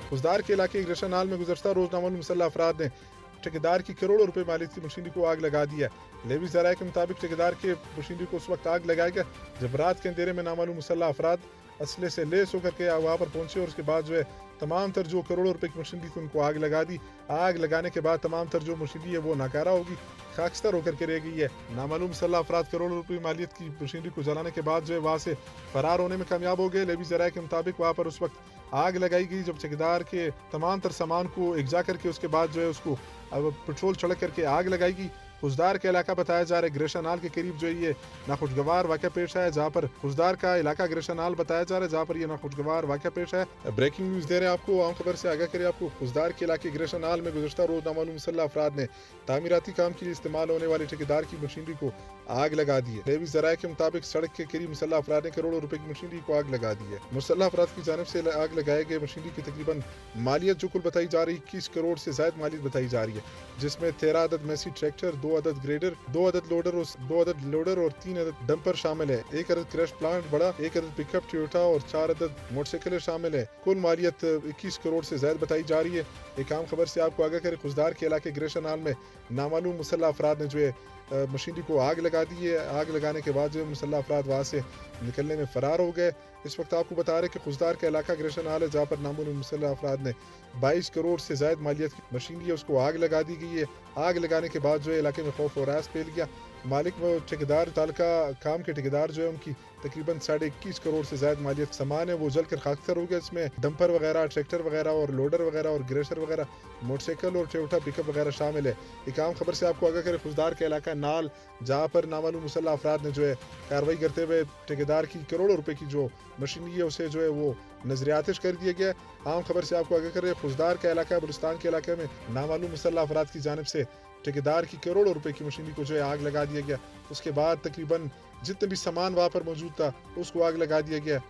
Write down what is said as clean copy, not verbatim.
खुजदार के इलाके ग्रेशन नाल में गुज़श्ता रोज़ नामालूम मुसल्लह अफराद ने ठेकेदार की करोड़ों रुपए मालियत की मशीनरी को आग लगा दी है। लेवी ज़राए के मुताबिक ठेकेदार के मशीनरी को उस वक्त आग लगाया गया जब रात के अंधेरे में नामालूम मुसल्लह अफराद असले से लेस होकर के वहाँ पर पहुंचे और उसके बाद जो है तमाम तर जो करोड़ों रुपए की मशीनरी थी उनको आग लगा दी। आग लगाने के बाद तमाम तर जो मशीनरी है वो नाकारा होगी, खाकस्तर होकर के रह गई है। नामालूम मुसल्लह अफराद करोड़ों रुपए मालियत की मशीनरी को जलाने के बाद जो है वहाँ से फरार होने में कामयाब हो गए। लेवी ज़राए के मुताबिक वहाँ पर उस वक्त आग लगाई गई जब ठेकेदार के तमाम तर सामान को एकजा करके उसके बाद जो है उसको अब पेट्रोल छिड़क करके आग लगाई गई। खुजदार का इलाका बताया जा रहा है ग्रेशनाल के करीब जो है ये नाखुशगवार वाक़या पेश आया, जहाँ पर खुजदार का इलाका ग्रेशनाल बताया जा रहा है जहाँ पर ये नाखुशगवार वाक़या पेश आया। ब्रेकिंग न्यूज़ दे रहे हैं आपको, आम खबर से आगाह करें आपको। खुजदार के इलाके ग्रेशनाल में गुज़श्ता रोज़ नामालूम मुसल्लह अफराद ने तामीराती काम के लिए इस्तेमाल होने वाले ठेकेदार की मशीनरी को आग लगा दी है। लेवी ज़राए के मुताबिक सड़क के करीब मुसल्लह अफराद ने करोड़ों रुपए की मशीनरी को आग लगा दी है। मुसल्लह अफराद की जानिब से आग लगाए गए मशीनरी की तकरीबन मालियत जो कुल बताई जा रही 21 करोड़ से ज़ायद मालियत बताई जा रही है, जिसमें 13 अदद मैसी ट्रैक्टर, 2 अदद ग्रेडर, 2 अदद लोडर और 3 अदद डंपर शामिल है। 1 अदद क्रश प्लांट बड़ा, 1 अदद पिकअप टोयोटा और 4 अदद मोटरसाइकिल शामिल है। कुल मालियत 21 करोड़ से ज़ायद बताई जा रही है। एक आम खबर से आपको आगाह करें, खुजदार के इलाके ग्रेशनाल में नामालूम मुसल्लह अफराद ने जो है मशीनरी को आग लगा दी है। आग लगाने के बाद जो है मुसल्लह अफराद वहाँ से निकलने में फरार हो गए। इस वक्त आपको बता रहे कि खुजदार का इलाका ग्रेशनाल है जहाँ पर नामालूम मुसल्लह अफराद ने 22 करोड़ से ज़ायद मालियत की मशीनरी है उसको आग लगा दी गई है। आग लगाने के बाद जो है इलाके में खौफ और रास फैल गया। मालिक व ठेकेदार तालका काम के ठेकेदार जो है उनकी तकरीबन 21.5 करोड़ से ज़ायद मालियत सामान है वो जलकर खाकसर हो गया। इसमें डंपर वगैरह, ट्रैक्टर वगैरह और लोडर वगैरह और ग्रेशर वगैरह, मोटरसाइकिल और टोयोटा पिकअप वगैरह शामिल है। एक आम खबर से आपको आगाह करें, खुजदार का इलाका नाल जहाँ पर नामालूम मुसल्लह अफराद ने जो है कार्रवाई करते हुए ठेकेदार की करोड़ों रुपए की जो मशीनरी है उसे जो है वो नजरियातिश कर दिया गया। आम खबर से आपको आगाह करें, खुजदार का इलाका बलुस्तान के इलाके में नामालूम मुसल्लह अफराद की जानिब से ठेकेदार की करोड़ों रुपए की मशीनरी को जो है आग लगा दिया गया। उसके बाद तकरीबन जितने भी सामान वहाँ पर मौजूद था उसको आग लगा दिया गया।